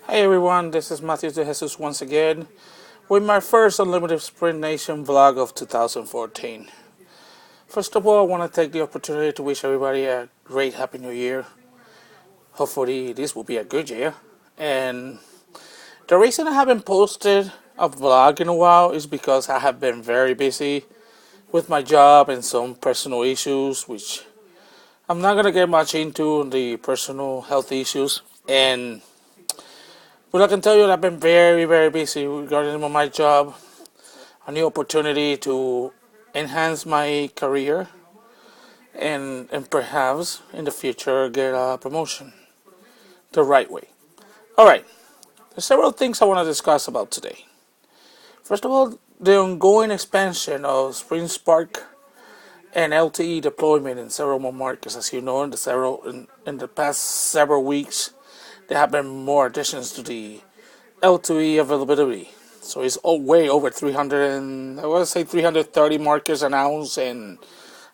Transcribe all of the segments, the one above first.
Hey everyone, this is Matthew De Jesus once again with my first Unlimited Sprint Nation vlog of 2014. First of all, I want to take the opportunity to wish everybody a great Happy New Year. Hopefully this will be a good year. And the reason I haven't posted a vlog in a while is because I have been very busy with my job and some personal issues, which I'm not going to get much into the personal health issues. But I can tell you that I've been very, very busy regarding my job, a new opportunity to enhance my career and perhaps in the future get a promotion the right way. Alright, there's several things I want to discuss about today. First of all, the ongoing expansion of Spring Spark and LTE deployment in several more markets. As you know, in the past several weeks, there have been more additions to the LTE availability. So it's way over 300 and I want to say 330 markers announced and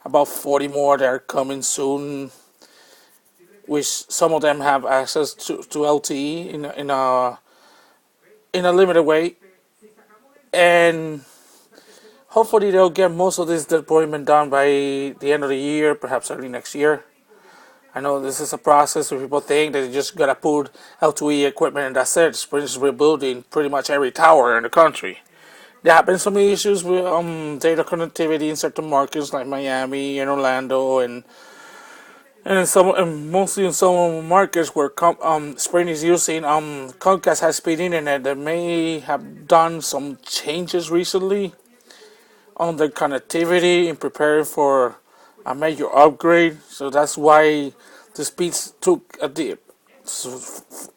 about 40 more that are coming soon, which some of them have access to LTE in a limited way. And hopefully they'll get most of this deployment done by the end of the year, perhaps early next year. I know this is a process where people think that you just gotta put LTE equipment and that's it. Sprint is rebuilding pretty much every tower in the country. There have been some issues with data connectivity in certain markets like Miami and Orlando and mostly in some markets where Sprint is using Comcast high-speed internet that may have done some changes recently on the connectivity in preparing for a major upgrade. So that's why the speeds took a dip.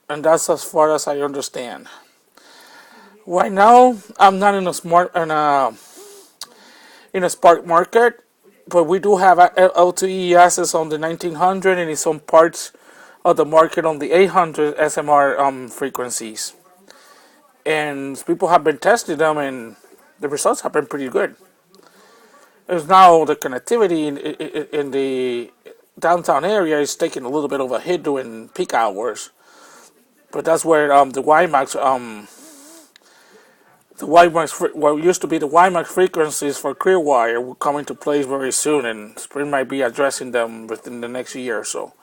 And that's as far as I understand. Right now, I'm not in a Spark market, but we do have LTE access on the 1900 and in some parts of the market on the 800 SMR frequencies. And people have been testing them, and the results have been pretty good. There's now the connectivity in the downtown area is taking a little bit of a hit during peak hours, but that's where the WiMAX, what used to be the WiMAX frequencies for Clearwire will come into place very soon, and Sprint might be addressing them within the next year or so.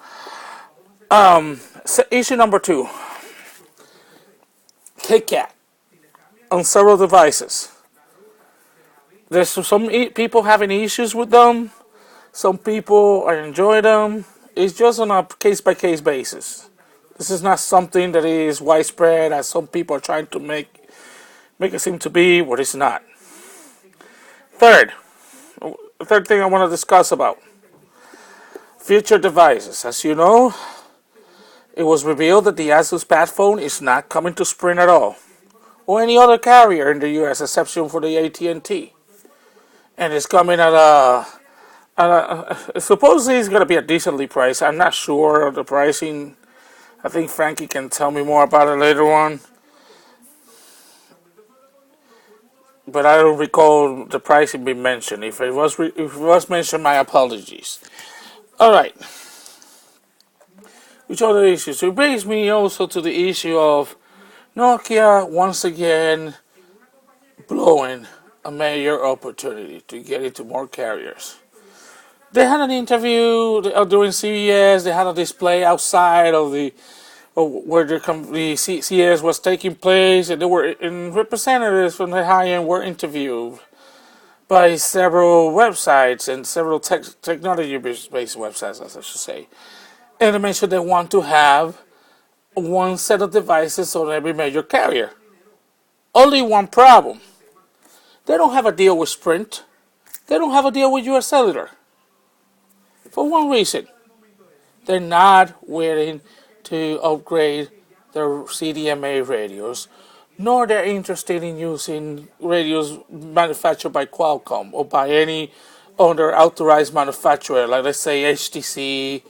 Issue number 2, KitKat on several devices. There's some people having issues with them. Some people are enjoying them. It's just on a case-by-case basis. This is not something that is widespread as some people are trying to make it seem to be what it's not. The third thing I want to discuss about future devices. As you know, it was revealed that the Asus PadPhone is not coming to Sprint at all, or any other carrier in the US exception for the AT&T, and it's coming at supposedly it's going to be a decently priced. I'm not sure of the pricing. I think Frankie can tell me more about it later on. But I don't recall the pricing being mentioned. If it was mentioned, my apologies. Alright. Which other issues? So it brings me also to the issue of Nokia once again blowing a major opportunity to get into more carriers. They had an interview during CES. They had a display outside of where the CES was taking place, and representatives from the high end were interviewed by several websites and several technology-based websites, as I should say. And they mentioned they want to have one set of devices on every major carrier. Only one problem: they don't have a deal with Sprint. They don't have a deal with US Cellular. For one reason, they're not willing to upgrade their CDMA radios, nor they're interested in using radios manufactured by Qualcomm or by any other authorized manufacturer, like let's say HTC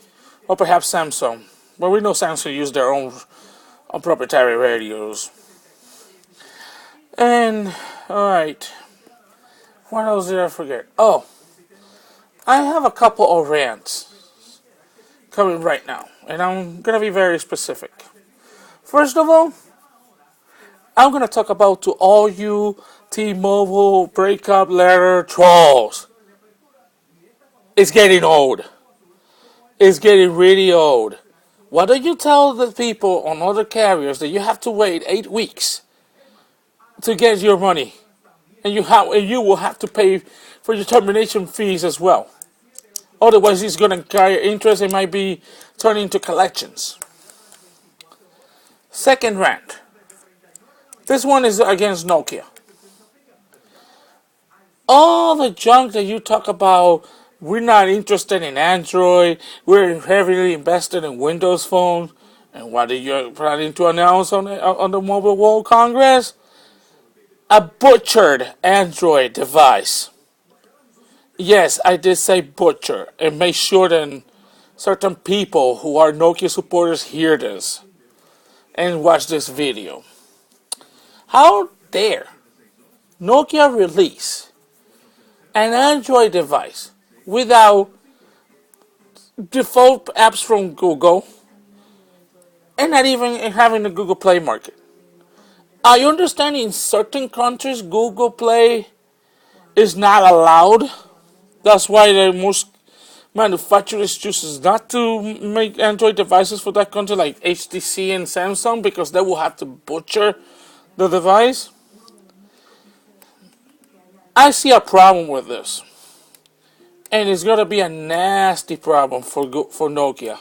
or perhaps Samsung. But we know Samsung use their own proprietary radios. And, alright, what else did I forget? Oh, I have a couple of rants coming right now, and I'm going to be very specific. First of all, I'm going to talk about to all you T-Mobile breakup letter trolls. It's getting old. It's getting really old. Why don't you tell the people on other carriers that you have to wait 8 weeks to get your money, and you will have to pay for your termination fees as well. Otherwise, it's going to carry interest. It might be turning into collections. Second rant. This one is against Nokia. All the junk that you talk about, we're not interested in Android, we're heavily invested in Windows Phone, and what are you planning to announce on the Mobile World Congress? A butchered Android device. Yes, I did say butcher, and make sure that certain people who are Nokia supporters hear this and watch this video. How dare Nokia release an Android device without default apps from Google and not even having the Google Play market? I understand in certain countries Google Play is not allowed. That's why the most manufacturers chooses not to make Android devices for that country, like HTC and Samsung, because they will have to butcher the device. I see a problem with this, and it's gonna be a nasty problem for Nokia,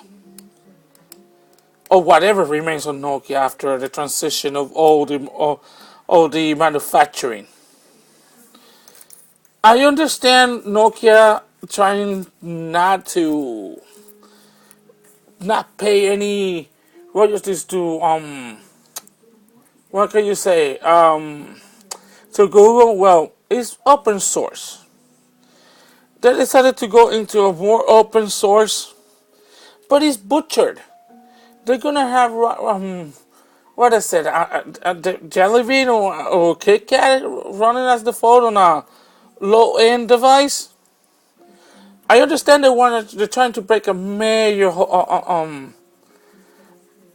or whatever remains on Nokia after the transition of all the manufacturing. I understand Nokia trying not pay any royalties to what can you say to Google. Well, it's open source. They decided to go into a more open source, but it's butchered. They're gonna have what is it, Jelly Bean or KitKat running as the phone on a low-end device. I understand they're trying to break a major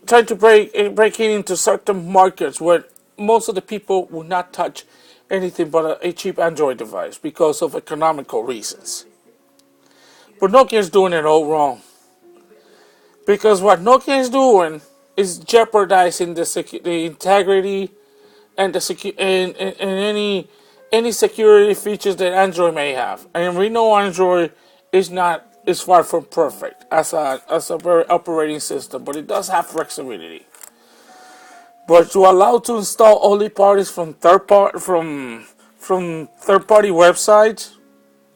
trying to break in into certain markets where most of the people will not touch anything but a cheap Android device because of economical reasons. But Nokia is doing it all wrong, because what Nokia is doing is jeopardizing the integrity and any security features that Android may have. And we know Android is far from perfect as a very operating system, but it does have flexibility. But to allow to install only parties from third party websites,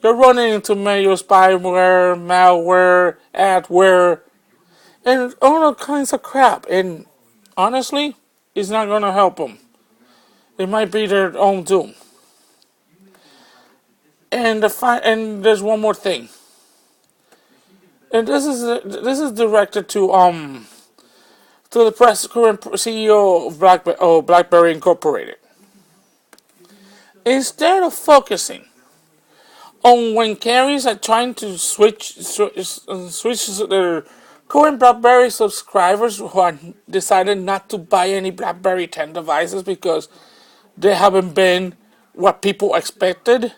you're running into major spyware, malware, adware, and all kinds of crap. And honestly, it's not gonna help them. It might be their own doom. And there's one more thing. And this is directed to the current CEO of BlackBerry Incorporated. Instead of focusing on when carriers are trying to switch their current BlackBerry subscribers who are decided not to buy any BlackBerry 10 devices because they haven't been what people expected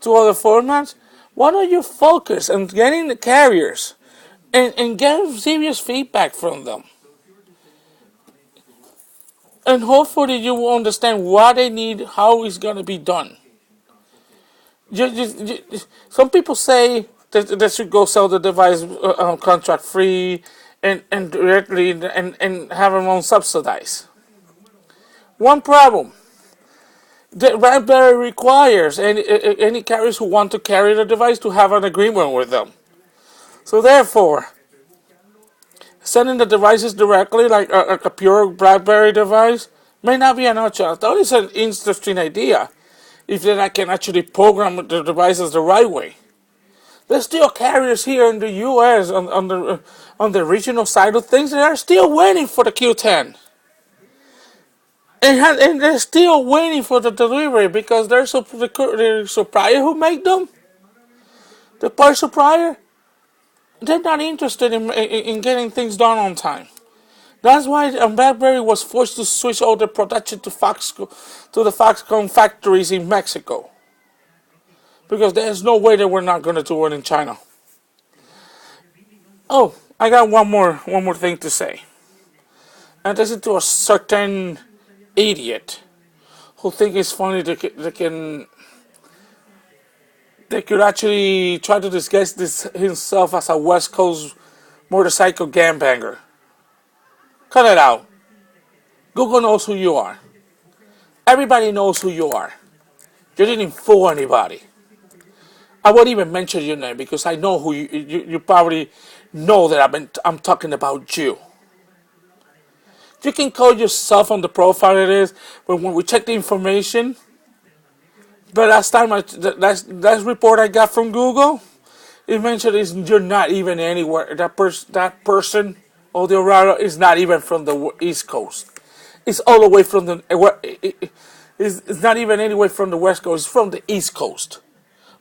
to other formats, why don't you focus on getting the carriers and get serious feedback from them? And hopefully you will understand what they need, how it's going to be done. Some people say that they should go sell the device contract free and directly and have them on subsidized. One problem. The BlackBerry requires any carriers who want to carry the device to have an agreement with them. So therefore, sending the devices directly, like a pure BlackBerry device, may not be an option. I thought it's an interesting idea if they can actually program the devices the right way. There's still carriers here in the U.S. on the regional side of things that are still waiting for the Q10. And they're still waiting for the delivery because there's the supplier who made them, the part supplier, they're not interested in getting things done on time. That's why BlackBerry was forced to switch all the production to the Foxconn factories in Mexico, because there's no way that we're not going to do it in China. Oh, I got one more thing to say, and this is to a certain idiot who think it's funny they could actually try to disguise himself as a West Coast motorcycle gangbanger. Cut it out. Google knows who you are. Everybody knows who you are. You didn't fool anybody. I won't even mention your name because I know who you probably know that I'm talking about you. You can call yourself on the profile it is, but when we check the information, but last report I got from Google, it mentioned is you're not even anywhere. That person, Odorado, is not even from the East Coast. It's all the way from it's not even anywhere from the West Coast. It's from the East Coast,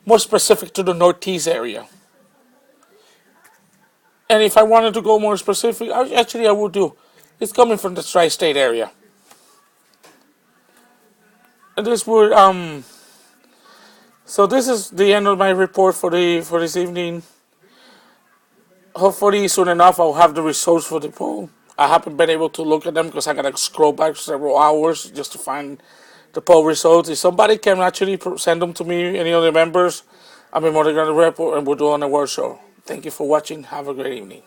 more specific to the Northeast area. And if I wanted to go more specific, I would do. It's coming from the tri-state area. And this would So this is the end of my report for this evening. Hopefully soon enough I'll have the results for the poll. I haven't been able to look at them because I gotta scroll back several hours just to find the poll results. If somebody can actually send them to me, any of the members, I'll be more than gonna report and we'll do on the word show. Thank you for watching. Have a great evening.